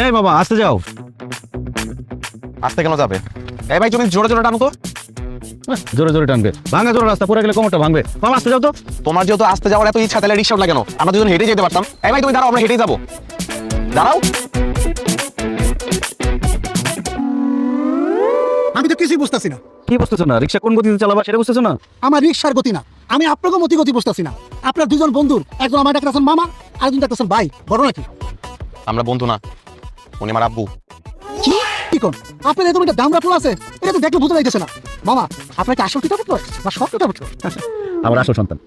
এই বাবা আসতে যাও। আসতে কেন যাবে? এই ভাই তুমি জোরে জোরে টানো তো। জোরে জোরে টানবে, ভাঙা জোরে রাস্তা, পরে গেলে কোমরটা ভাঙবে। বাবা আসতে যাও তো। তোমার যেহেতু আসতে যাওয়ার এত ইচ্ছা, তাহলে রিক্সা লাগে কেন? আমরা দুজন হেঁটে যেতে পারতাম। এই ভাই তুমি দাঁড়াও, আমরা হেঁটেই যাবো। দাঁড়াও। আমি তো কিছুই বুঝতেছি না। কি বুঝতেছো না? রিক্সা কোন গতিতে চালাবা সেটা বুঝতেছো না? আমার রিক্সার গতি না, আমি আপনাকে গতি বুঝতেছি না। আপনার দুজন বন্ধুর, একজন আমার ডাকতেছেন মামা, আরেকজন ডাকতেছেন ভাই। বড় নাকি? আমরা বন্ধু না, উনি আমার আব্বু। কি কোন? আপনার এরকম একটা দামরা ফুল আছে, এটা তো দেখলে বুঝতে যাইতেছে না। মামা, আপনার কি আসল কিতাব বা সব কিতাব? আমার আসল সন্তান।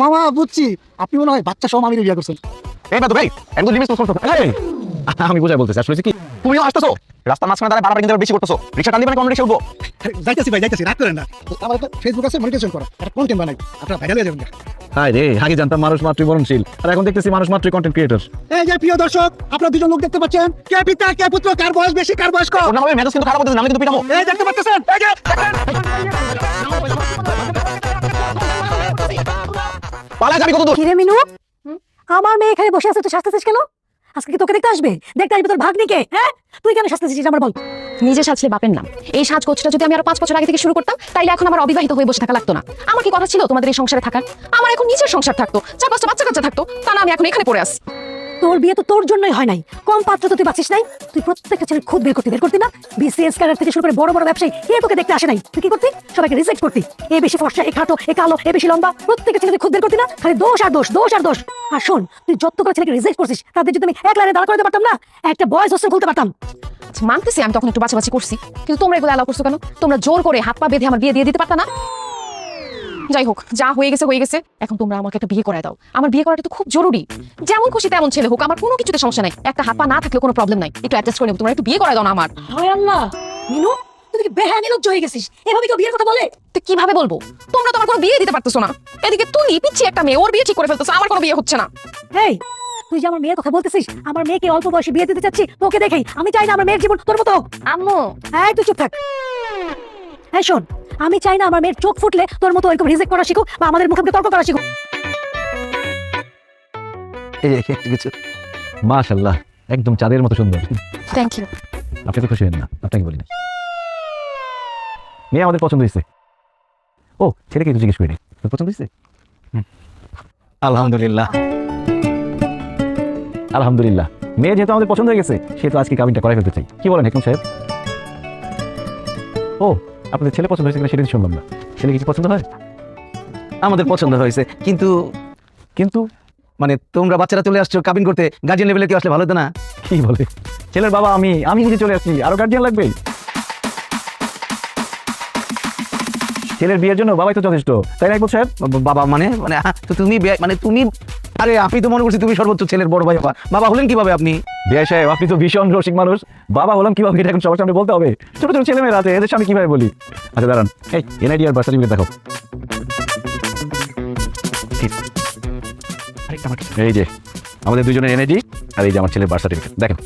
মামা বুঝছি, আপনি মনে হয় বাচ্চা সহ মামির বিয়ে করছেন। এই বাদু ভাই, একদম লিমিট ক্রস করছো। এই, আমি বুঝাই বলতেছি, আসলে কি তুমিও আসতেছো রাস্তার মাঝখানে দাঁড়ায় বারবার কিন্তু বেশি করতেছো। রিক্সা টান দিবেন, কোন রিক্সা উঠবো? যাইতেছি ভাই, যাইতেছি, রাগ করেন না। আমার একটা ফেসবুক আছে, মনিটাইজেশন করা, একটা কন্টেন্ট বানাই, আপনারা ভাইরাল হয়ে যাবেন। হাই রে, আগে জানতাম মানুষ মাত্রই মরণশীল, আর এখন দেখতেছি মানুষ মাত্রই কন্টেন্ট ক্রিয়েটর। এই যে প্রিয় দর্শক, আপনারা দুজন লোক দেখতে পাচ্ছেন, কে পিতা কে পুত্র, কার বয়স বেশি কার বয়স কম। ওর নাম হবে মেজাজ কিন্তু খারাপ হতে নাম কিন্তু পিটামো। এই দেখতে পাচ্ছেন, এই যে পালা যাবি কত দূর? কিরে মিনু, আমার মেয়ে এখানে বসে আছে, তুই শাস্তেছিস কেন? আজকে কি তোকে দেখতে আসবে? দেখতে আসবে তোর ভাগ্নিকে। হ্যাঁ, তুই কেন শাস্তেছিস আমার বল। নিজে সাজলে বাপের নাম। এই সাজগোজটা যদি আমি আরো 5 বছর আগে থেকে শুরু করতাম, তাইলে এখন আমার অবিবাহিত হয়ে বসে থাকা লাগতো না। আমার কি কথা ছিল তোমাদের এই সংসারে থাকার? আমার এখন নিজের সংসার থাকতো, 4-5টা বাচ্চা কাচ্চা থাকতো, তা না আমি এখন এখানে পড়ে আছি। তোর বিয়ে তো তোর জন্যই হয় নাই, কম পাত্র তো তুই পাচ্ছিস নাই। তুই প্রত্যেকটা ছেলে খুব বের করতি না? বিসিএস ক্যাডার থেকে শুরু করে বড় বড় ব্যবসায়ী এ তোকে দেখতে আসে নাই, তুই কি করতি? সবাইকে রিজেক্ট করতি। এ বেশি ফর্সা, এ খাটো, এ কালো, এ বেশি লম্বা, প্রত্যেকটা ছেলে তুই খুব বের করতি না? খালি দোষ আর দোষ, দোষ আর দোষ। আর শোন, তুই যত করে ছেলেকে রিজেক্ট করছিস, তাদের যদি আমি এক লাইনে দাঁড় করাতে পারতাম না, একটা বয়েজ হোস্টেল খুলতে পারতাম। আচ্ছা, মানতেছি আমি তখন একটু বাছাবাছি করছি, কিন্তু তোমরা এগুলো অ্যালাউ করছো কেন? তোমরা জোর করে হাত পা বেঁধে আমার বিয়ে দিয়ে দিতে পারতা না? যাই হোক, যা হয়ে গেছে। এখন তোমরা আমাকে একটা বিয়ে করায় দাও। আমার বিয়ে করাটা তো খুব জরুরি। যেমন খুশি তেমন ছেলে হোক, আমার কোনো কিছুতে সমস্যা নাই। একটা হাত পা না থাকলে কোনো প্রবলেম নাই, একটু অ্যাডজাস্ট করে নেব। তোমরা একটু বিয়ে করায় দাও না আমার। হায় আল্লাহ, মিনু তুই কি বেহায়া নির্লজ্জ হয়ে গেছিস? এভাবে কেউ বিয়ের কথা বলে? তো কিভাবে বলবো? তোমরা তো আমার কোনো বিয়ে দিতে পারতেছো না। এদিকে তুই পিচ্ছি একটা মেয়ে, ওর বিয়ে ঠিক করে ফেলতেছো, আমার কোনো বিয়ে হচ্ছে না। হেই, তুই যে আমার মেয়ের কথা বলতেছিস, আমার মেয়েকে অল্প বয়সে বিয়ে দিতে চাচ্ছি তোকে দেখেই। আমি চাই না আমার মেয়ের জীবন তোর মতো হোক। আম্মু, হ্যাঁ, তুই চুপ থাক। হ্যাঁ শোন, আমি চাই না আমার মেয়ের চোখ ফুটলে তোর মতো এরকম রিজেক্ট করা শিখুক বা আমাদের মুখে তর্ক করা শিখুক। এই কিছু মাশাআল্লাহ, একদম চাঁদের মতো সুন্দর। Thank you. আপনি তো খুশি হন না? আপনাকে বলি না, মেয়ে আমাদের পছন্দ হয়েছে। ও, ছেলেকে একটু জিজ্ঞেস করি, তোর পছন্দ হয়েছে? আলহামদুলিল্লাহ, আলহামদুলিল্লাহ। মেয়ে যেহেতু আমাদের পছন্দ হয়ে গেছে, সেহেতু আজকে কাবিনটা করাই ফেলতে চাই। কি বলেন হেকম সাহেব? ও, আপনাদের ছেলে পছন্দ হয়েছে কিনা সেটা শুনলাম না। ছেলে কিছু পছন্দ হয়? আমাদের পছন্দ হয়েছে, কিন্তু কিন্তু মানে তোমরা বাচ্চারা চলে আসছো, কাবিন করতে গার্জিয়ান লেভেলে কেউ আসলে ভালো হতো না? কি বলে? ছেলের বাবা আমি নিজে চলে আসছি, আরো গার্জিয়ান লাগবে? ছেলের বিয়ের জন্য বাবাই তো যথেষ্ট, তাই না হেকমত সাহেব? বাবা মানে মানে তো তুমি মানে তুমি, আরে আমি তো মনে করছি তুমি সর্বোচ্চ ছেলের বড় ভাই। বাবা হলেন কিভাবে আপনি? বিয়ে সাহেব, আপনি তো ভীষণ রসিক মানুষ। বাবা হলাম কিভাবে এটা এখন সবার সামনে বলতে হবে? ছোট ছোট ছেলে মেয়েরা আছে, এদের সামনে কিভাবে বলি? আচ্ছা দাঁড়ান, এই এনআইডি আর বার্থ সার্টিফিকেট দেখো। এই যে আমাদের দুজনের এনআইডি, আর এই যে আমার ছেলের বার্থ সার্টিফিকেট দেখেন।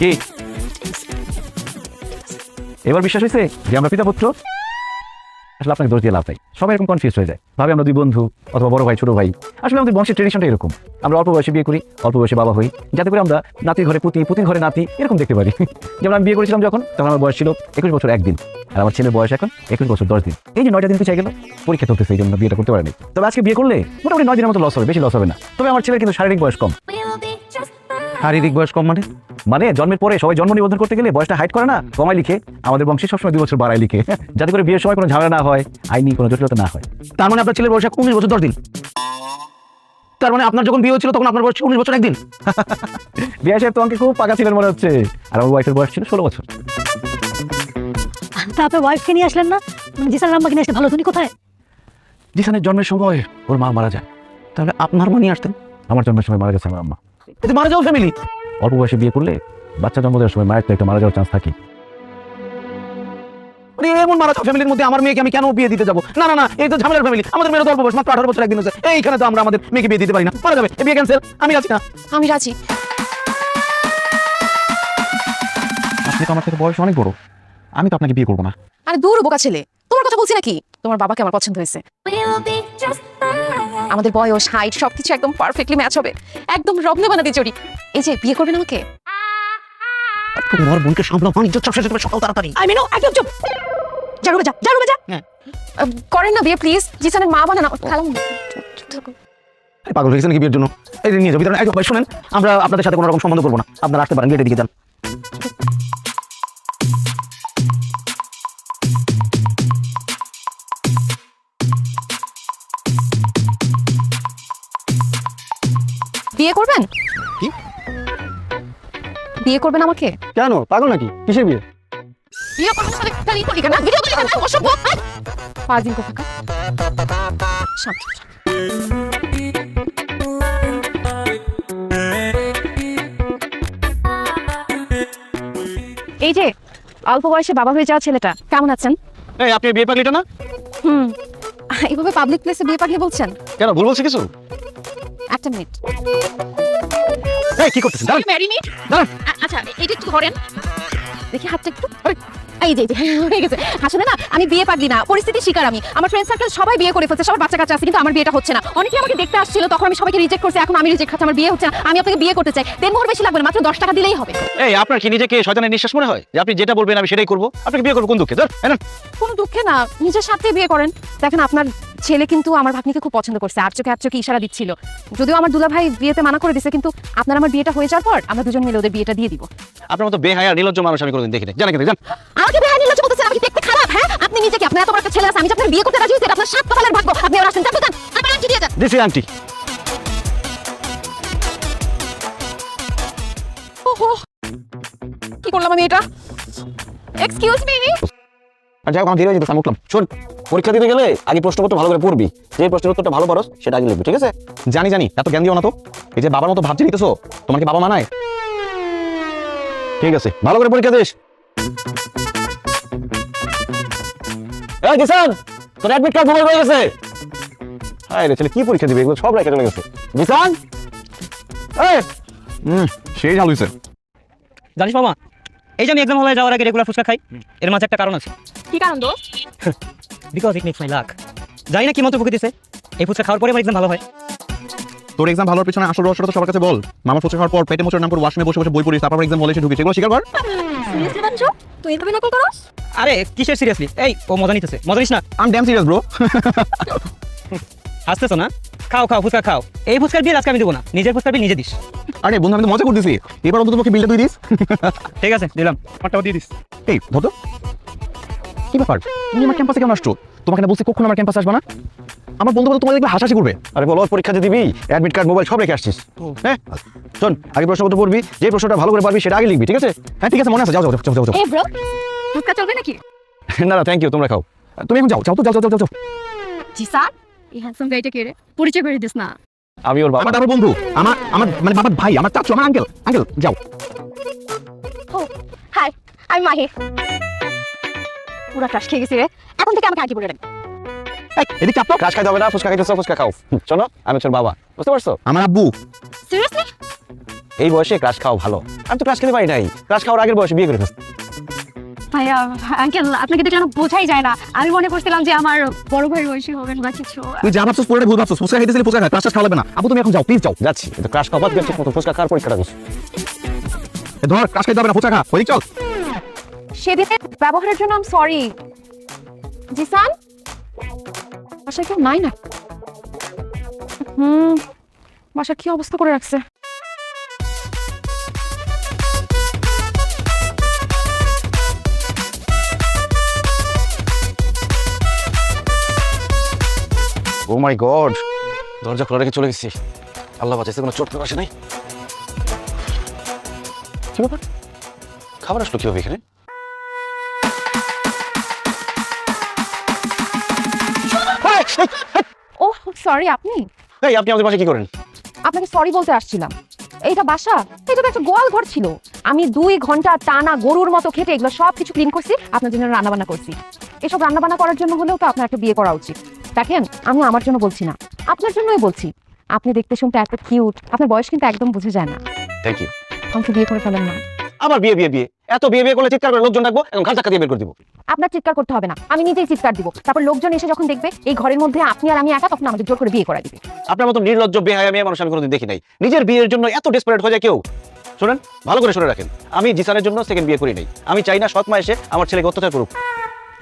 কি এবার বিশ্বাস হয়েছে যে আমরা পিতা পুত্র? আসলে আপনাকে দোষ দিয়ে লাভ নাই, সবাই এরকম কনফিউজ হয়ে যায়, ভাবে আমরা দুই বন্ধু অথবা বড় ভাই ছোট ভাই। আসলে আমাদের বংশের ট্রেডিশনটা এরকম, আমরা অল্প বয়সে বিয়ে করি, অল্প বয়সে বাবা হই, যাতে করে আমরা নাতির ঘরে পুতি, পুতির ঘরে নাতি এরকম দেখতে পারি। যেমন আমি বিয়ে করেছিলাম যখন, তখন আমার বয়স ছিল 21 বছর 1 দিন, আর আমার ছেলের বয়স এখন 21 বছর 10 দিন। এই যে 9টা দিন পিছিয়ে গেল, পরীক্ষা চলতেছে, এই জন্য বিয়েটা করতে পারিনি। তবে আজকে বিয়ে করলে মোটামুটি 9 দিনের মতো লস হবে, বেশি লস হবে না। তবে আমার ছেলের কিন্তু শারীরিক বয়স কম। শারীরিক বয়স কম মানে জন্মের পরে সবাই জন্ম নিবন্ধন করতে গেলে বয়সটা হাইট করে না, কমায় লিখে। আমাদের বংশে সবসময় 2 বছর বাড়ায় লিখে, যাতে করে বিয়ের সময় কোনো ঝামেলা না হয়, আইনি কোনো জটিলতা না হয়। তার মানে আপনার ছেলের বয়স 19 বছর 10 দিন। তার মানে আপনার যখন বিয়ে হয়েছিল তখন আপনার বয়স 19 বছর 1 দিন। বিয়ে সাহেব তো আমাকে খুব পাকা ছিলেন মনে হচ্ছে, আর আমার ওয়াইফের বয়স ছিল 16 বছর। তা আপনার ওয়াইফকে নিয়ে আসলেন না? জিসানের আম্মাকে নিয়ে আসলে ভালো। তুমি কোথায়? জিসানের জন্মের সময় ওর মা মারা যায়। তাহলে আপনার মা নিয়ে আসতেন? আমার জন্মের সময় মারা গেছে আমার আম্মা। এতে মারা যাওয়া ফ্যামিলি। অল্প বয়সে বিয়ে করলে বাচ্চা জন্ম দেওয়ার সময় মায়ের তো একটা মারা যাওয়ার চান্স থাকে। এমন মারা যাওয়া ফ্যামিলির মধ্যে আমার মেয়েকে আমি কেন বিয়ে দিতে যাবো? না না না, এই তো ঝামেলার ফ্যামিলি। আমাদের মেয়ের অল্প বয়স, মাত্র 18 বছর 1 দিন হয়েছে। এইখানে তো আমরা আমাদের মেয়েকে বিয়ে দিতে পারি না, মারা যাবে। এই বিয়ে ক্যান্সেল, আমি আছি না। আমি রাজি। আপনি তো আমার থেকে বয়স অনেক বড়, আমি তো আপনাকে বিয়ে করবো না। আরে দূর বোকা ছেলে, তোমার কথা বলছি নাকি? তোমার বাবাকে আমার পছন্দ হয়েছে। আমাদের বয়স হাইট সবকিছু একদম পারফেক্টলি ম্যাচ হবে, একদম রত্নে বানাতে জড়ি। এই যে বিয়ে করবেন আমাকে? তোমার বোনকে সামলাও, ইজ্জত সব শেষ হবে, সকাল তাড়াতাড়ি। আই মিনো একদম চুপ। যা রুমে যা, যা রুমে যা। করেন না বিয়ে প্লিজ, জিসানের মা বানান খালাম। এই পাগল হয়েছেন কি বিয়ের জন্য? এই যে নিয়ে যাও ভিতরে। একদম ভাই শুনেন, আমরা আপনাদের সাথে কোনো রকম সম্বন্ধ করবো না, আপনারা আসতে পারেন, গেটের দিকে যান। বিয়ে করবেন? কি? বিয়ে করবেন আমাকে? কেন পাগল নাকি? কিসের বিয়ে? বিয়ে করার সাথে খালি করি কেন? ভিডিও করি কেন? অসভ্য। পাজিং কো ফাঁকা। শান্ত। এই যে অল্প বয়সে বাবা হয়ে যাওয়া ছেলেটা, কেমন আছেন? এই আপনি বিয়ে পাগলিটা না? এইভাবে পাবলিক প্লেসে বিয়ে পাঠিয়ে বলছেন? কেন ভুল বলছি কিছু? একটা মিনিট। এই কি করতেছেন? দাঁড়ান। ম্যারিনেট। দাঁড়ান। আচ্ছা এটা একটু ধরেন, দেখি হাতটা একটু। এই যে হয়ে গেছে। আসলে না আমি বিয়ে পাগলি না, পরিস্থিতির শিকার আমি। আমার ফ্রেন্ড সার্কেল সবাই বিয়ে করে ফেলছে, সবার বাচ্চা কাচ্চা আছে, কিন্তু আমার বিয়েটা হচ্ছে না। অনেকে আমাকে দেখতে আসছিল, তখন আমি সবাইকে রিজেক্ট করছি, এখন আমি রিজেক্ট খাচ্ছি, আমার বিয়ে হচ্ছে না। আমি আপনাকে বিয়ে করতে চাই। 3 মোহর বেশি লাগবে না, মাত্র 10 টাকা দিলেই হবে। এই আপনার কি নিজেকে শয়তানের নিঃশ্বাস মনে হয় যে আপনি যেটা বলবেন আমি সেটাই করব? আপনাকে বিয়ে করব কোন দুঃখে? ধর কোনো দুঃখে না, নিজের সাথে বিয়ে করেন। দেখেন আপনার ছেলে কিন্তু আমার ভাগ্নিকে খুব পছন্দ করছে, আর চোখে ইশারা দিচ্ছিল। যদিও আমার দুলাভাই বিয়েতে মানা করে দিছে, কিন্তু আপনার আমার বিয়েটা হয়ে যাওয়ার পর আমরা দুজন মিলে ওদের বিয়েটা দিয়ে দিব। আপনার মতো বেহায়া নির্লজ্জ মানুষ আমি কোনোদিন দেখিনি। জানেন কেন? জান আমাকে বেহায়া নির্লজ্জ বলতেছেন? আমি কি দেখতে খারাপ? হ্যাঁ, আপনি নিজেকে, আপনার এত বড় একটা ছেলে আছে, আমি যে আপনার বিয়ে করতে রাজি হয়েছি, এটা আপনার 7 কপালের ভাগ্য। আপনি ওর আসেন, যান আমার আন্টি দিয়ে যান। দিছি আন্টি। ওহো, কি করলাম আমি এটা? Excuse me. আর যাই হোক আমার ধীরে যেতে সামুকলাম। শোন, পরীক্ষা দিতে গেলে আগে প্রশ্নপত্র ভালো করে পড়বি, যে প্রশ্নের উত্তরটা ভালো পারস সেটা আগে লিখবি, ঠিক আছে? জানি এত জ্ঞান দিও না তো। এই যে বাবার মতো ভাবছি নিতেছো, তোমার কি বাবা মানায়? ঠিক আছে, ভালো করে পরীক্ষা দিস। এই জিসান, তোর অ্যাডমিট কার্ড মোবাইল হয়ে গেছে। হায় রে ছেলে, কি পরীক্ষা দিবে? এগুলো সব রেখে চলে গেছে। জিসান, এই সেই ভালো হয়েছে। জানিস মামা, এই যে আমি এক্সাম হলে যাওয়ার আগে রেগুলার ফুচকা খাই, এর মাঝে একটা কারণ আছে। কি কারণ দোস্ত? Because it makes my luck. জানি না কি মতো বুকে দিছে, এই ফুচকা খাওয়ার পরে আমার এক্সাম ভালো হয়। তোর এক্সাম ভালোর পিছনে আসল রহস্যটা তো সবার কাছে বল। মামা ফুচকা খাওয়ার পর পেটে মোচড় নাম করে ওয়াশরুমে বসে বই পড়িস, তারপর এক্সাম হলে এসে ঢুকিস, এগুলো স্বীকার কর। সিরিয়াসলি বানছো? তুই এভাবে নকল করস? আরে কিসের সিরিয়াসলি? এই ও মজা নিতেছে, মজা নিস না। I am damn serious bro. হাসতেছো না? খাও ফুচকা খাও। এই ফুচকার বিল আজকে আমি দেবো না, নিজের ফুচকার বিল নিজে দিস। আরে বন্ধু, আমি তো মজা করতেছি, এবার অন্তত তোকে বিলটা তুই দিস। ঠিক আছে, দিলাম। আমারটাও দিয়ে দিস। এই ধর তো, কি ব্যাপার? তুমি আমার ক্যাম্পাসে কেমন আসছো? তোমাকে না বলছি কখনো আমার ক্যাম্পাসে আসবে না? আমার বন্ধু তোমাকে দেখবে হাসাহাসি করবে। আরে বলো, পরীক্ষা দিয়ে দিবি, অ্যাডমিট কার্ড মোবাইল সব রেখে আসছিস। হ্যাঁ শোন, আগে প্রশ্নপত্র পড়বি, যে প্রশ্নটা ভালো করে পারবি সেটা আগে লিখবি, ঠিক আছে? হ্যাঁ ঠিক আছে, মনে আছে। যাও। এই ব্রো, ফুচকা চলবে নাকি? না থ্যাংক ইউ, তোমরা খাও। তুমি এখন যাও। জিসান, এই হ্যান্ডসাম গাইটা কে রে? পরিচয় করে দিস না। আমি ওর বাবা। আমার বন্ধু, আমার মানে বাবার ভাই, আমার চাচু, আমার আঙ্কেল। যাও। ও হাই, আমি মাহি। পুরা ক্রাশ খেয়ে গেছি রে, এখন থেকে আমাকে আগে বলে রাখবি। এদিকে আপনি ক্রাশ খাইতে হবে না, ফুচকা খাইতেছো, ফুচকা খাও। শোনো, আমি তোর বাবা, বুঝতে পারছো? আমার আব্বু। সিরিয়াসলি? এই বয়সে ক্রাশ খাও ভালো। আমি তো ক্রাশ খেতে পারি নাই, ক্রাশ খাওয়ার আগের বয়সে বিয়ে করে ফেলছি। ভাইয়া আঙ্কেল, আপনাকে দেখলে বোঝাই যায় না। আমি মনে করছিলাম যে আমার বড় ভাই বয়সী হবেন বা কিছু। তুই যা ভাবছিস পুরোটা ভুল ভাবছিস। ফুচকা খাইতেছিলি, ফুচকা খা, ক্রাশ খাওয়া লাগবে না। আব্বু তুমি এখন যাও, প্লিজ যাও। যাচ্ছি, এটা ক্রাশ খাওয়া বাদ দিয়ে ঠিক মতো ফুচকা খাওয়ার পরীক্ষাটা দিস। ধর, ক্রাশ খাইতে হবে না, ফুচকা খা, ওইদিক চল। সেদিনের ব্যবহারের জন্য আমি সরি। জিসান, বাসায় কেউ নাই না? বাসা কি অবস্থা করে রাখছে? ও মাই গড, দরজা খোলা রেখে চলে গেছি। আল্লাহ বাঁচাইছে, কোনো চোট আসে নাই। কি ব্যাপার, খাবার আসলো কিভাবে এখানে? ও সরি, আপনি? এই আপনি আমাদের বাসায় কি করেন? আপনাকে সরি বলতে আসছিলাম। এইটা বাসা, এটা তো একটা গোয়াল ঘর ছিল। আমি 2 ঘন্টা টানা গরুর মতো খেটে এগুলো সব কিছু ক্লিন করছি, আপনার জন্য রান্নাবান্না করছি। এসব রান্নাবান্না করার জন্য হলেও তো আপনার একটা বিয়ে করা উচিত। দেখেন, আমি আমার জন্য বলছি না, আপনার জন্যই বলছি। আপনি দেখতে শুনতে এত কিউট, আপনার বয়স কিন্তু একদম বুঝে যায় না। Thank you. আমাকে বিয়ে করে ফেলেন না। আমার বিয়ে এত বিয়ে বিয়ে করলে চিৎকার করে লোকজন ডাকবো, এখন ঘাট ধাক্কা দিয়ে বের করে দিব। আপনার চিৎকার করতে হবে না, আমি নিজেই চিৎকার দিব। তারপর লোকজন এসে যখন দেখবে এই ঘরের মধ্যে আপনি আর আমি একা, তখন আমাদের জোর করে বিয়ে করা দিবে। আপনার মতো নির্লজ্জ বেহায়া মেয়ে মানুষ আমি কোনোদিন দেখি নাই। নিজের বিয়ের জন্য এত ডেসপারেট হয়ে যায় কেউ? শোনেন, ভালো করে শুনে রাখেন, আমি জিসানের জন্য সেকেন্ড বিয়ে করি নাই। আমি চাই না সৎ মা এসে আমার ছেলেকে অত্যাচার করুক।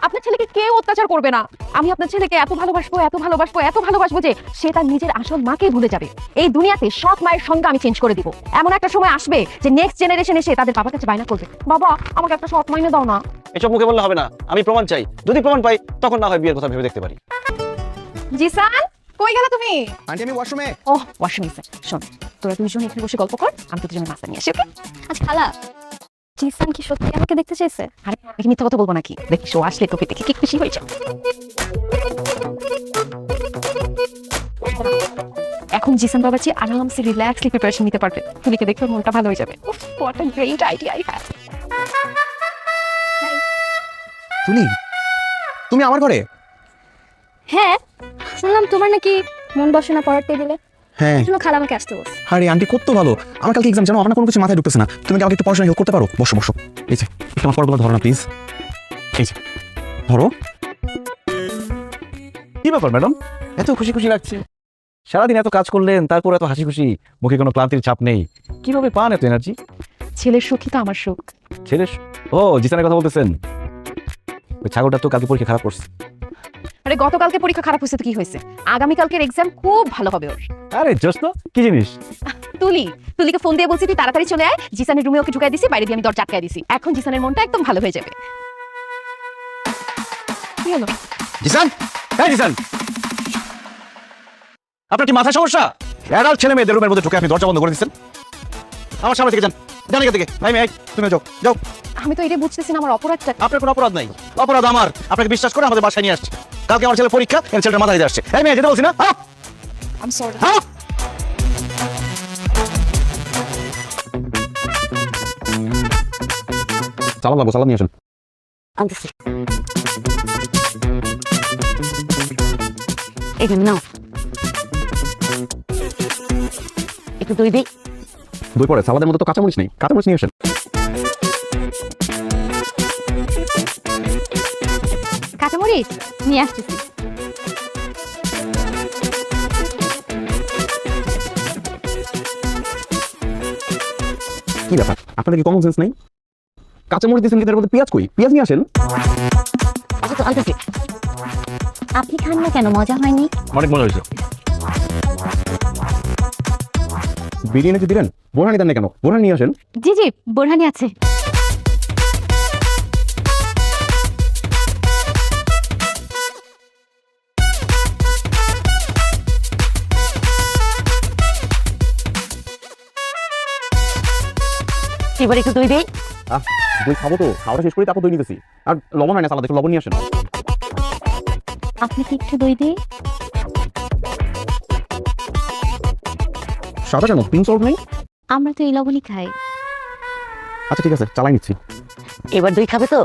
আপনার ছেলেকে কেউ অত্যাচার করবে না। আমি আপনার ছেলেকে এত ভালোবাসবো, এত ভালোবাসবো, এত ভালোবাসবো যে সে তার নিজের আসল মাকে ভুলে যাবে। এই দুনিয়াতে সৎ মায়ের সংজ্ঞা আমি চেঞ্জ করে দিব। এমন একটা সময় আসবে যে নেক্সট জেনারেশন এসে তাদের বাবার কাছে বায়না করবে, বাবা আমাকে একটা সৎ মা এনে দাও না। এসব মুখে বললে হবে না, আমি প্রমাণ চাই। যদি প্রমাণ পাই তখন না হয় বিয়ের কথা ভেবে দেখতে পারি। জিসান, কই গেলা তুমি? আন্টি আমি ওয়াশরুমে। ও ওয়াশরুম এসে। শোন, তোরা দুইজন এখানে বসে গল্প কর, আমি তোদের জন্য নাস্তা নিয়ে আসি। ওকে? আচ্ছা খালা, জিসান কি সত্যি আমাকে দেখতে চাইছে? আরে আমি কি মিথ্যা কথা বলবো নাকি? দেখিস ও আসলে তোকে দেখে কি খুশি হয়েছে। এখন জিসান বাবাজি আরামসে রিল্যাক্সলি প্রিপারেশন নিতে পারবে। তুলিকে দেখে ওর মনটা ভালো হয়ে যাবে। উফ, what a great idea I had. তুলি, তুমি আমার ঘরে? হ্যাঁ, শুনলাম তোমার নাকি মন বসে না পড়ার টেবিলে। হ্যাঁ। শুনো খালা আমাকে আসতে বলছে। আরে আন্টি কত ভালো, আমার কালকে এক্সাম জানো, আমার কোনো কিছু মাথায় ঢুকতেছে না। তুমি কি আমাকে একটু পড়াশোনা হেল্প করতে পারো? বসো বসো, এই যে একটু আমার পড়াগুলো ধরো না প্লিজ। এই যে ধরো। কি ব্যাপার ম্যাডাম, এত খুশি খুশি লাগছে? সারাদিন এত কাজ করলেন, তারপর এত হাসি খুশি, মুখে কোনো ক্লান্তির ছাপ নেই। কিভাবে পান এত এনার্জি? ছেলের সুখই তো আমার সুখ। ছেলে? ও জিসানের কথা বলতেছেন? ওই ছাগলটা তো কালকে পরীক্ষা খারাপ করছে। আরে গতকালকে পরীক্ষা খারাপ হয়েছে তো কি হয়েছে? আগামীকালকের এক্সাম খুব ভালো হবে ওর। আরে জোস্ত, কি জিনিস? তুলিকে ফোন দিয়ে বলছি তুই তাড়াতাড়ি চলে আয়। জিসানের রুমে ওকে ঢুকাই দিছি, বাইরে দিয়ে আমি দরজা আটকাই দিছি। এখন জিসানের মনটা একদম ভালো হয়ে যাবে। কি হলো? জিসান, এই জিসান, আপনার কি মাথায় সমস্যা? অ্যাডাল্ট ছেলে মেয়েদের রুমের মধ্যে ঢুকে আপনি দরজা বন্ধ করে দিচ্ছেন। আমার সামনে থেকে যান, জানি থেকে। ভাই মেয়ে তুমি যাও যাও। আমি তো এটা বুঝতেছি না আমার অপরাধটা। আপনার কোনো অপরাধ নাই, অপরাধ আমার। আপনাকে বিশ্বাস করে আমাদের বাসায় নিয়ে আসছে। কালকে আমার ছেলে পরীক্ষা, এর ছেলেটা মাথায় দিয়ে আসছে। এই মেয়ে যেতে বলছি না? I'm sorry. সালাম লাগবো, সালাম নিয়ে আসেন। আনতেছি। এখানে নাও, একটু দই দিই। দুই পরে সালাদের মধ্যে তো কাঁচামরিচ নেই, কাঁচামরিচ নিয়ে আসেন। কাঁচামরিচ নিয়ে আসতেছি। কি ব্যাপার, আপনাদের কি কমন সেন্স নেই? কাঁচামরিচ দিয়েছেন কিন্তু এর মধ্যে পেঁয়াজ কই? পেঁয়াজ নিয়ে আসেন। আচ্ছা তো আনতেছি। আপনি খান না কেন, মজা হয়নি? অনেক মজা হয়েছে। বিরিয়ানি যে দিলেন, বোরহানি দেন না কেন? বোরহানি নিয়ে আসেন। জি জি, বোরহানি আছে। এবার একটু দই দিই। দই খাবো তো, খাওয়াটা শেষ করে তারপর দই নিতেছি। আর লবণ হয় না সালাদ, একটু লবণ নিয়ে আসেন। আপনি কি একটু দই দিই? সাদা কেন, পিঙ্ক সল্ট নেই? আমরা তো এই লবণই খাই। আচ্ছা ঠিক আছে, চালাই নিচ্ছি। এবার দই খাবে তো?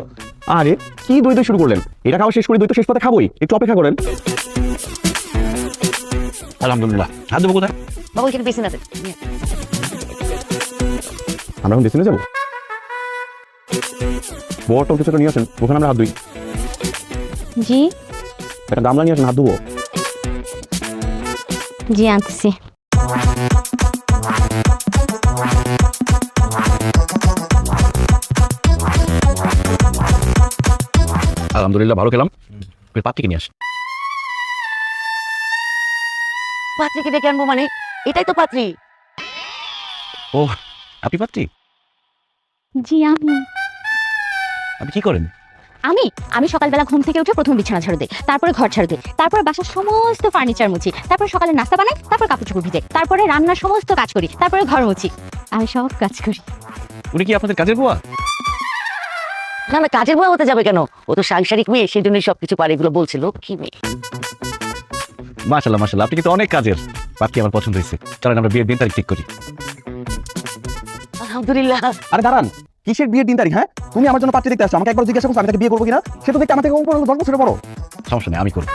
আরে কি দই দই শুরু করলেন? এটা খাওয়া শেষ করে দই তো শেষ পাতে খাবোই, একটু অপেক্ষা করেন। আলহামদুলিল্লাহ। হাত দেবো কোথায়? বাবু এখানে বেসিন আছে। আমরা এখন বেসিনে যাবো। বড় কিছুটা নিয়ে আসেন, ওখানে আমরা হাত ধুই। জি একটা গামলা নিয়ে আসেন, হাত ধুবো। জি আনতেছি। আলহামদুলিল্লাহ, ভালো খেলাম। পাত্রীকে নিয়ে আসি। পাত্রীকে ডেকে আনবো মানে? এটাই তো পাত্রী। ও, আপনি পাত্রী? জি আমি। আপনি কি করেন? আমি সকালবেলা ঘুম থেকে উঠে প্রথমে বিছানা ঝাড়ু দিই, তারপরে ঘর ঝাড়ু দিই, তারপরে বাসার সমস্ত ফার্নিচার মুছি, তারপরে সকালে নাস্তা বানাই, তারপর কাপড় চোপড় ভিজে, তারপরে রান্নার সমস্ত কাজ করি, তারপরে ঘর মুছি। আমি সব কাজ করি। উনি কি আপনাদের কাজের বুয়া? না না, কাজের বউ হতে যাবে কেন? ও তো সাংসারিক মেয়ে, সেই জন্যই সবকিছু পারে। এগুলো বলছিল কি মেয়ে। মাশাআল্লাহ মাশাআল্লাহ, আপনি কিন্তু অনেক কাজের। পাত্রী আমার পছন্দ হয়েছে, চলেন আমরা বিয়ের দিন তারিখ ঠিক করি। আলহামদুলিল্লাহ। আরে দাঁড়ান, কিসের বিয়ের দিন তারিখ? হ্যাঁ, তুমি আমার জন্য পাত্রী দেখতে আসছো, আমাকে একবার জিজ্ঞাসা করছো আমি তাকে বিয়ে করবো কিনা? সে তো দেখতে আমার থেকে 10 বছরের বড়। সমস্যা নেই, আমি করবো।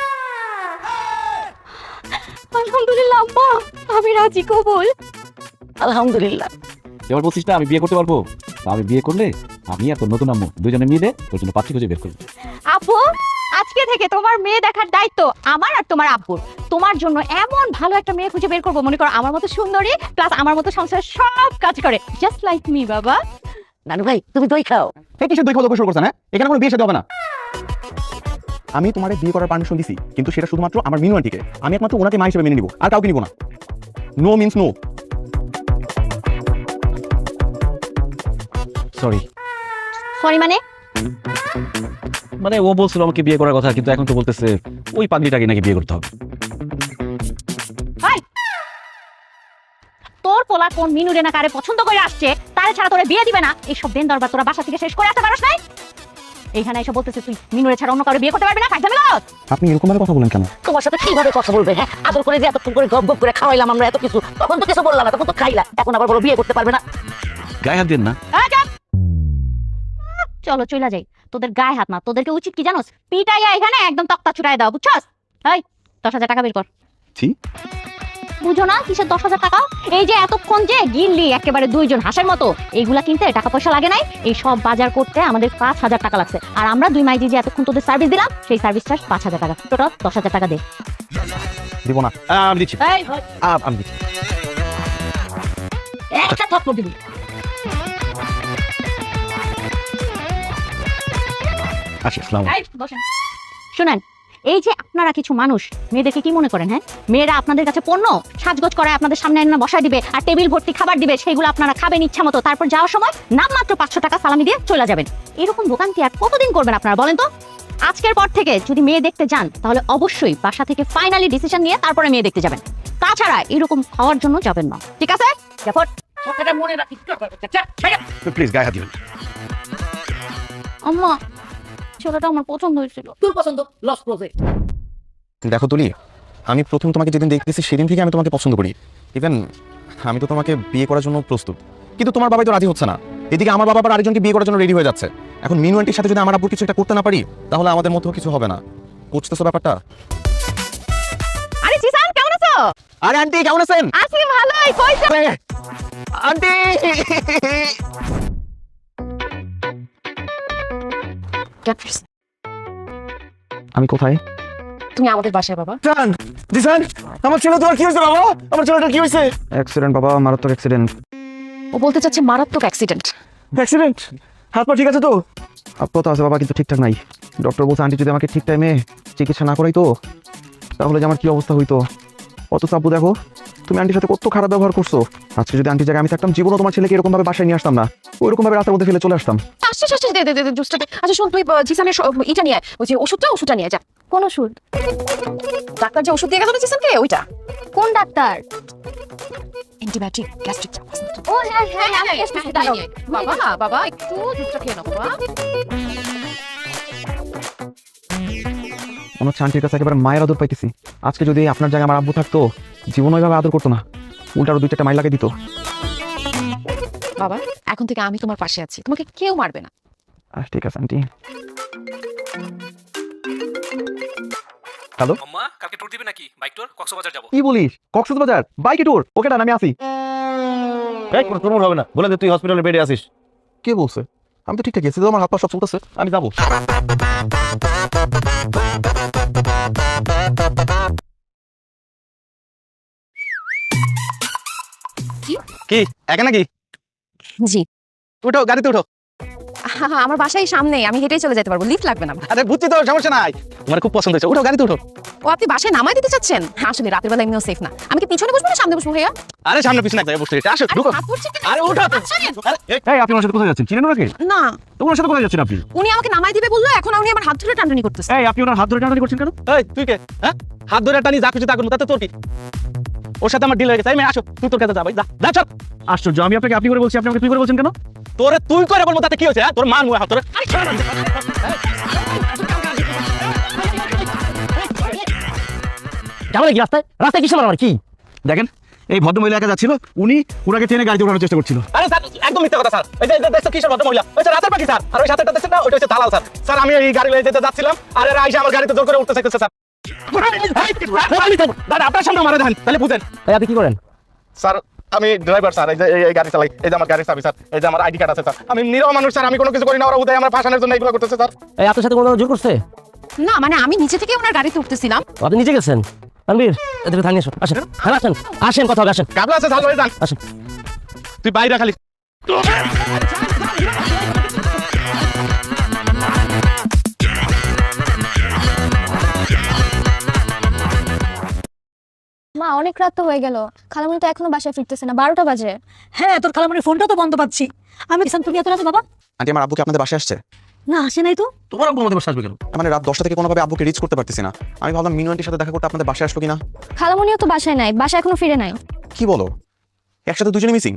আলহামদুলিল্লাহ আম্মা, আমি রাজি, কবুল। আলহামদুলিল্লাহ। এবার বলছিস না আমি বিয়ে করতে পারবো? আমি বিয়ে করলে আমি আর তোর নতুন আম্মু দুজনে মিলে তোর জন্য পাত্রী খুঁজে বের করবো। আপু আজকে থেকে তোমার মেয়ে দেখার দায়িত্ব আমার আর তোমার আব্বুর। তোমার জন্য এমন ভালো একটা মেয়ে খুঁজে বের করবো, মনে করো আমার মতো সুন্দরী প্লাস আমার মতো সংসার সব কাজ করে, জাস্ট লাইক মি। বাবা নানু ভাই তুমি দই খাও। এই কিসের দুই খাওয়া শুরু করছেন? হ্যাঁ, এখানে কোনো বিয়ে সাথে হবে না। আমি তোমারে বিয়ে করার পারমিশন দিছি, কিন্তু সেটা শুধুমাত্র আমার মিনু আন্টিকে। আমি একমাত্র ওনাকে মা হিসেবে মেনে নিব, আর কাউকে নিব না। No means no. Sorry. Sorry মানে? মানে ও বলছিল আমাকে বিয়ে করার কথা, কিন্তু এখন তো বলতেছে ওই পাগলিটাকে নাকি বিয়ে করতে হবে। তোর পোলা কোন মিনু রেনা কারে পছন্দ করে আসছে, তারে ছাড়া তোরে বিয়ে দিবে না, এইসব দেন দরবার তোরা বাসা থেকে শেষ করে আসতে পারস নাই? এইখানে এসে বলতেছে তুই মিনুরে ছাড়া অন্য কারো বিয়ে করতে পারবি না, ফাইজলামি করস? আপনি এরকম ভাবে কথা বলেন কেন? তোমার সাথে কিভাবে কথা বলবে? হ্যাঁ, আদর করে যে এতক্ষণ করে গপ গপ করে খাওয়াইলাম আমরা এত কিছু, তখন তো কিছু বললাম না, তখন তো খাইলা, এখন আবার বলো বিয়ে করতে পারবে না। গায়ে হাত দেন না। চলো চইলা যাই। তোদের গায়ে হাত না, তোদেরকে উচিত কি জানোস? পিটাইয়া এখানে একদম তক্তা চুরাই দাও, বুঝছস? এই 10,000 টাকা বের কর। ছি, বুঝো না কিসের 10,000 টাকা? এই যে এতক্ষণ যে গিললি একেবারে দুইজন হাঁসের মতো, এইগুলা কিনতে টাকা পয়সা লাগে নাই? এই সব বাজার করতে আমাদের 5,000 টাকা লাগছে, আর আমরা দুই মাইজি যে এতক্ষণ তোদের সার্ভিস দিলাম সেই সার্ভিস চার্জ 5,000 টাকা, টোটাল 10,000 টাকা দে। দিব না। আমি দিচ্ছি। এই আমি দিচ্ছি। একটা থাপ্পড় দিবি। আসি, আসসালামু আলাইকুম। এই, বসেন। শুনেন, এই যে আপনারা কিছু মানুষ মেয়েদেরকে কি মনে করেন? হ্যাঁ, মেয়েরা আপনাদের কাছে পণ্য, সাজগোজ করায় আপনাদের সামনে এনে বসায় দিবে আর টেবিল ভর্তি খাবার দিবে, সেইগুলো আপনারা খাবেন ইচ্ছা মতো, তারপর যাওয়ার সময় নামমাত্র 500 টাকা সালামি দিয়ে চলে যাবেন। এরকম ভোগান্তি আর কতদিন করবেন আপনারা বলেন তো? আজকের পর থেকে যদি মেয়ে দেখতে যান তাহলে অবশ্যই বাসা থেকে ফাইনালি ডিসিশন নিয়ে তারপরে মেয়ে দেখতে যাবেন, তাছাড়া এরকম খাওয়ার জন্য যাবেন না, ঠিক আছে? কথাটা মনে রাখিস। প্লিজ গায়ে হাত দিবেন। আম্মা, ছেলেটা আমার পছন্দ হয়েছিল। তোর পছন্দ লস প্রজেক্ট। দেখো তুলি, আমি প্রথম তোমাকে যেদিন দেখতেছি সেদিন থেকে আমি তোমাকে পছন্দ করি। ইভেন আমি তো তোমাকে বিয়ে করার জন্য প্রস্তুত, কিন্তু তোমার বাবাই তো রাজি হচ্ছে না। এদিকে আমার বাবা আবার আরেকজনকে বিয়ে করার জন্য রেডি হয়ে যাচ্ছে। এখন মিনু আন্টির সাথে যদি আমার আব্বুর কিছু একটা করতে না পারি, তাহলে আমাদের মধ্যেও কিছু হবে না। বুঝতেছো ব্যাপারটা? আরে জিসান, কেমন আছো? আরে আন্টি কেমন আছেন? আছি ভালোই। কই আন্টি, আমি কোথায়? তুমি আমাদের বাসায় বাবা। জান, জিসান, আমার ছেলে তোমার কি হয়েছে বাবা? আমার ছেলেটা কি হয়েছে? অ্যাক্সিডেন্ট বাবা, মারাত্মক অ্যাক্সিডেন্ট। ও বলতে চাচ্ছে মারাত্মক অ্যাক্সিডেন্ট। অ্যাক্সিডেন্ট? হাত পা ঠিক আছে তো? হাত পা তো আছে বাবা, কিন্তু ঠিকঠাক নাই। ডক্টর বলছে আন্টি যদি আমাকে ঠিক টাইমে চিকিৎসা না করাই তো, তাহলে যে আমার কি অবস্থা হইতো। অত চাপু দেখো, তুমি আন্টির সাথে কত খারাপ ব্যবহার করছো। আজকে যদি আন্টির জায়গায় আমি থাকতাম, জীবনও তোমার ছেলেকে এরকম ভাবে বাসায় নিয়ে আসতাম না, ওইরকম ভাবে রাস্তার মধ্যে ফেলে চলে আসতাম। আসছে আসছে, দে দে দে জুসটা দে। আচ্ছা শোন, তুই জিসানের ইটা নিয়ে আয়, ওই যে ওষুধটা নিয়ে যা। কোন ওষুধ? ডাক্তার যে ওষুধ দিয়ে গেল না জিসানকে, ওইটা। কোন ডাক্তার? Antibiotic, gastric. ও হ্যাঁ হ্যাঁ, আমি আসতেছি, দাঁড়াও। বাবা বাবা, একটু জুসটা খেয়ে নাও বাবা। মনে হচ্ছে আন্টির কাছে একেবারে মায়ের আদর পাইতেছি। আজকে যদি আপনার জায়গায় আমার আব্বু থাকতো, জীবন ওইভাবে আদর করতো না, উল্টা আরো 2-4টা মাইল লাগিয়ে দিত। বাবা, এখন থেকে আমি তোমার পাশে আছি, তোমাকে কেউ মারবে না। ঠিক আছে আন্টি। হ্যালো আম্মা, কালকে ট্যুর দিবে নাকি? বাইক ট্যুর, কক্সবাজার যাব। কি বলিস? কক্সবাজার বাইকে ট্যুর? ওকে ডান, আমি আসি। এই কোনো টুরমুর হবে না, বলে দে তুই হসপিটালে বেডে আসিস। কে বলছে? আমি তো ঠিকঠাক গেছি, আমার হাত পা সব চলতেছে, আমি যাবো। কি একা নাকি? জি। উঠো, গাড়িতে উঠো। আমার বাসায় সামনে, আমি হেঁটেই চলে যেতে পারবো, লিফট লাগবে না। আরে বুঝছি তো, সমস্যা নাই। তোমার খুব পছন্দ হয়েছে, উঠো, গাড়িতে উঠো। ও আপনি বাসায় নামাই দিতে চাচ্ছেন? আসলে রাতের বেলা এমনিও সেফ না। আমি কি পিছনে বসবো না সামনে বসবো ভাইয়া? আরে সামনে পিছনে এক জায়গায় বসতে আসো, ঢুকো। হাত ধরছে কেন? আরে উঠো। এই আপনি ওনার সাথে কোথায় যাচ্ছেন? চিনেন ওনাকে? না, ওনার সাথে কোথায় যাচ্ছেন আপনি? উনি আমাকে নামাই দিবে বললো, এখন উনি আমার হাত ধরে টানটানি করতেছে। এই আপনি ওনার হাত ধরে টানাটানি করছেন কেন? এই তুই কে? হ্যাঁ, হাত ধরে টানি যা কিছু তা করবো, তাতে তোর কি? ওর সাথে আমার ডিল হয়ে গেছে। এই মেয়ে আসো, তুই তোর কাছে যা ভাই, যা যা চল। আশ্চর্য, আমি আপনাকে আপনি করে বলছি, আপনি আমাকে তুই করে বলছেন কেন? তোরে তুই করে বলবো তাতে কি হয়েছে? তোর মান মুয়া তোর। ঝামেলা কি রাস্তায়? রাস্তায় কিসে মারামারি কি? দেখেন, এই ভদ্রমহিলা একা যাচ্ছিল, উনি ওনাকে টেনে গাড়িতে ওঠানোর চেষ্টা করছিল। আরে স্যার, একদম মিথ্যা কথা স্যার। এই যে দেখছো কিসের ভদ্র মহিলা? ওই যে রাতের পাখি স্যার। আর ওই সাথে দেখছেন না, ওইটা হচ্ছে দালাল স্যার। স্যার আমি এই গাড়ি লয়ে যেতে যাচ্ছিলাম, আর এরা আইসা আমার গাড়িতে জোর করে উঠতে চাইতেছে স্যার। দাদা আপনার সামনে মারা দেন, তাহলে বুঝেন। তাই আপনি কি করেন? স্যার আমি ড্রাইভার স্যার, এই যে এই গাড়ি চালাই, এই যে আমার গাড়ির চাবি স্যার, এই যে আমার আইডি কার্ড আছে স্যার। আমি নিরীহ মানুষ স্যার, আমি কোনো কিছু করি না, ওরা উদয় আমার ফাঁসানোর জন্য এগুলো করতেছে স্যার। এই আপনার সাথে কোনো জোর করছে? না মানে আমি নিচে থেকে ওনার গাড়িতে উঠতেছিলাম। আপনি নিচে গেছেন? তানভীর এদিকে থানিয়ে আসুন, আসেন। হ্যাঁ আসেন, আসেন, কথা হবে, আসেন কাবলা আছে স্যার, যান আসেন। তুই বাইরে খালি। মা অনেক রাত তো হয়ে গেল, খালামণি তো এখনো বাসায় ফিরতেছে না, 12টা বাজে। হ্যাঁ, তোর খালামণির ফোনটা তো বন্ধ পাচ্ছি। আমি কিসান, তুমি এত রাতে বাবা? আন্টি আমার আব্বুকে আপনাদের বাসায় আসছে? না, আসে নাই তো। তোমার আব্বু আমাদের বাসায় আসবে কেন? মানে রাত 10টা থেকে কোনোভাবে আব্বুকে রিচ করতে পারতেছি না। আমি ভাবলাম মিনু আন্টির সাথে দেখা করতে আপনাদের বাসায় আসলো কিনা। খালামণিও তো বাসায় নাই, বাসায় এখনো ফিরে নাই। কি বলো, একসাথে দুজনে মিসিং?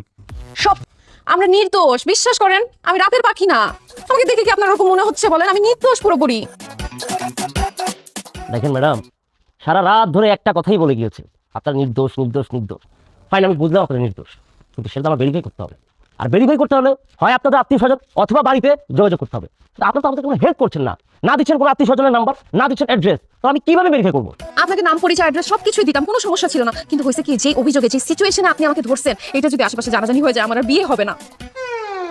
সব আমরা নির্দোষ, বিশ্বাস করেন। আমি রাতের পাখি না। আমাকে দেখে কি আপনার ওরকম মনে হচ্ছে বলেন? আমি নির্দোষ পুরোপুরি। দেখেন ম্যাডাম, সারা রাত ধরে একটা কথাই বলে গিয়েছে, আপনার নির্দোষ নির্দোষ নির্দোষ। ফাইন, আমি বুঝলাম আপনার নির্দোষ, কিন্তু সেটা আমার ভেরিফাই করতে হবে। আর ভেরিফাই করতে হলে হয় আপনাদের আত্মীয় স্বজন অথবা বাড়িতে যোগাযোগ করতে হবে। আপনারা তো আমাদের কোনো হেল্প করছেন না, না দিচ্ছেন কোনো আত্মীয় স্বজনের নাম্বার, না দিচ্ছেন অ্যাড্রেস, তো আমি কিভাবে ভেরিফাই করবো? আপনাকে নাম, পরিচয়, অ্যাড্রেস সবকিছুই দিতাম, কোনো সমস্যা ছিল না। কিন্তু হয়েছে কি, যে অভিযোগে, যে সিচুয়েশনে আপনি আমাকে ধরছেন, এটা যদি আশেপাশে জানাজানি হয়ে যায়, আমার আর বিয়ে হবে না।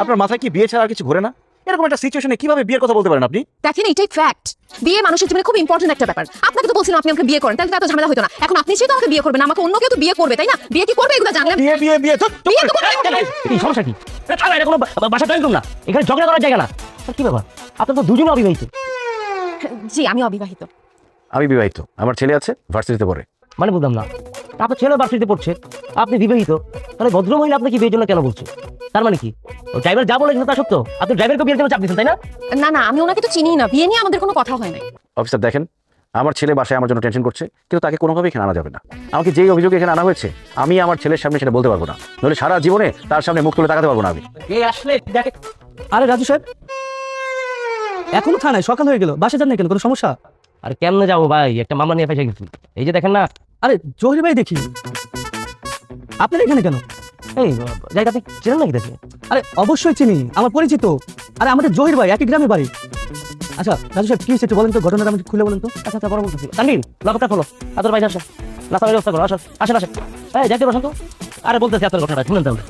আপনার মাথায় কি বিয়ে ছাড়া আর কিছু ঘোরে না? এরকম একটা সিচুয়েশনে কিভাবে বিয়ের কথা বলতে পারেন আপনি? দেখেন, এটাই ফ্যাক্ট। বিয়ে মানুষের জীবনে খুব ইম্পর্টেন্ট একটা ব্যাপার। আপনাকে তো বলছিলাম আপনি আমাকে বিয়ে করেন, তাহলে তো এত ঝামেলা হতো না। এখন আপনি যেহেতু আমাকে বিয়ে করবেন, আমাকে অন্য কেউ তো বিয়ে করবে, তাই না? বিয়ে কি করবে এগুলো জানলেন? বিয়ে বিয়ে বিয়ে তো বিয়ে তো করবে। এই সমস্যা কি? এটা কোনো বাসা ড্রয়িং রুম না, এখানে ঝগড়া করার জায়গা না। আর কি ব্যাপার, আপনার তো দুজনে অবিবাহিত। জি, আমি অবিবাহিত। আমি বিবাহিত, আমার ছেলে আছে, ভার্সিটিতে পড়ে। মানে বুঝলাম না, আপনার ছেলে ভার্সিটিতে পড়ছে, আপনি বিবাহিত, তাহলে ভদ্রমহিলা আপনাকে বিয়ের জন্য কেন বলছে? তার মানে কি ড্রাইভার যা বলেছেন তা সত্য? আপনি ড্রাইভারকে বিয়ের জন্য চাপ দিচ্ছেন, তাই না? না না, আমি ওনাকে তো চিনি না, বিয়ে নিয়ে আমাদের কোনো কথা হয় নাই। অফিসার দেখেন, আমার ছেলে বাসায় আমার জন্য টেনশন করছে, কিন্তু তাকে কোনোভাবেই এখানে আনা যাবে না। আমাকে যেই অভিযোগে এখানে আনা হয়েছে, আমি আমার ছেলের সামনে সেটা বলতে পারবো না, নইলে সারা জীবনে তার সামনে মুখ তুলে তাকাতে পারবো না আমি। এই আসলে দেখে, আরে রাজু সাহেব, এখনো থানায়, সকাল হয়ে গেল, বাসা যান না কেন? কোনো সমস্যা? আরে কেমনে যাবো ভাই, একটা মামলা নিয়ে ফেসে গেছি। এই যে দেখেন না। আরে জহির ভাই, দেখি আপনার এখানে কেন? এই জায়গা আপনি চেনেন নাকি দেখে? আরে অবশ্যই চিনি, আমার পরিচিত। আরে আমাদের জহির ভাই একই গ্রামে বাড়ি। আচ্ছা রাজু সাহেব, কি হয়েছে একটু বলেন তো, ঘটনাটা আমাকে খুলে বলেন তো। আচ্ছা আচ্ছা, বড় বলতেছি। তানভীর, লকটা খোলো, আদর বাইরে আসেন, নাস্তার ব্যবস্থা করো, আসেন আসেন আসেন। এই যাইতে বসেন তো। আরে বলতেছি আপনার ঘটনাটা শুনেন তাহলে।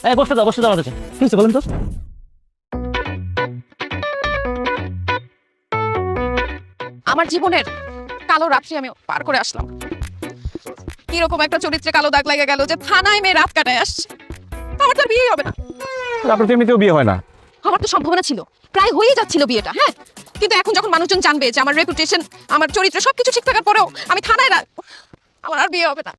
এই বসতে দাও, বসতে দাও আমাদের। কি হয়েছে বলেন তো। আমার জীবনের কালো রাত্রি আমি পার করে আসলাম। এরকম একটা চরিত্রে কালো দাগ লাগে গেল যে থানায় মেয়ে রাত কাটায় আসছে। আমার তো আর বিয়ে হবে না। আপনার তো এমনিতেও বিয়ে হয় না। আমার তো সম্ভাবনা ছিল, প্রায় হয়ে যাচ্ছিল বিয়েটা, হ্যাঁ। কিন্তু এখন যখন মানুষজন জানবে যে আমার রেপুটেশন, আমার চরিত্র সবকিছু ঠিক থাকার পরেও আমি থানায় আমার আর বিয়ে হবে না।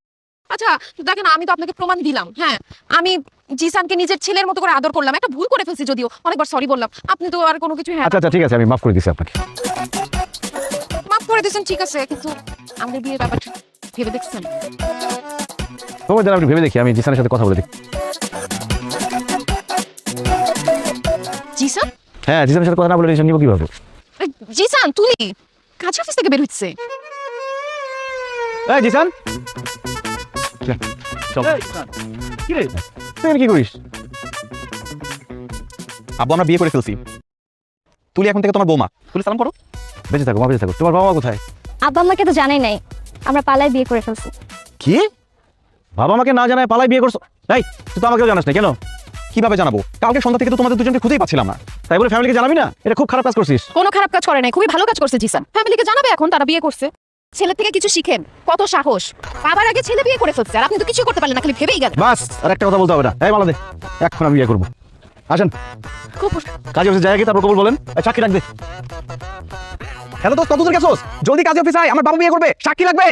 আচ্ছা দেখেন, আমি তো আপনাকে প্রমাণ দিলাম, হ্যাঁ। আমি জিসানকে নিজের ছেলের মতো করে আদর করলাম, একটা ভুল করে ফেলছি যদিও, অনেকবার সরি বললাম। আপনি তো আর কোনো কিছু হ্যাঁ আচ্ছা আচ্ছা, ঠিক আছে, আমি মাফ করে দিচ্ছি আপনাকে। মাফ করে দিয়েছেন, ঠিক আছে, কিন্তু আমাদের বিয়ের ব্যাপারটা ভেবে দেখছেন? সময় দেন, আপনি ভেবে দেখি, আমি জিসানের সাথে কথা বলে দেখি। জিসান? হ্যাঁ, জিসানের সাথে কথা না বলে টেনশন নিব কিভাবে? জিসান তুই কাজ অফিস থেকে বের হচ্ছে? এই জিসান, চল। কি রে, তুই এখানে কি করিস? আব্বু আমরা বিয়ে করে ফেলছি, তুলি এখন থেকে তোমার বৌমা। তুলি সালাম করো। বেঁচে থাকো, মা বেঁচে থাকো। তোমার বাবা মা কোথায়? আব্বা আমাকে তো জানাই নাই, আমরা পালায় বিয়ে করে ফেলছি। কি? বাবা আমাকে না জানায় পালাই বিয়ে করছো? এই তুই তো আমাকেও জানাস না কেন? কিভাবে জানাবো? কালকে সন্ধ্যা থেকে তো তোমাদের দুজনকে খুঁজেই পাচ্ছিলাম না। তাই বলে ফ্যামিলিকে জানাবি না? এটা খুব খারাপ কাজ করছিস। কোনো খারাপ কাজ করে নাই, খুবই ভালো কাজ করছে জিসান। ফ্যামিলিকে জানাবে, এখন তারা বিয়ে করছে। ছেলের থেকে কিছু শিখেন, কত সাহস। বাবার আগে ছেলে বিয়ে করে ফেলছে, আর আপনি তো কিছু করতে পারলেন না, খালি ভেবেই গেলেন। বাস, আর একটা কথা বলতে হবে না। এই মালা দে, এখন আমি বিয়ে করবো। আসেন কাজে অফিসে যাই আগে, তারপর কবুল বলেন। সাক্ষী রাখ দে। হ্যালো দোস্ত, কত দূর গেছোস? জলদি কাজে অফিস আয়, আমার বাবা বিয়ে করবে, সাক্ষী লাগবে।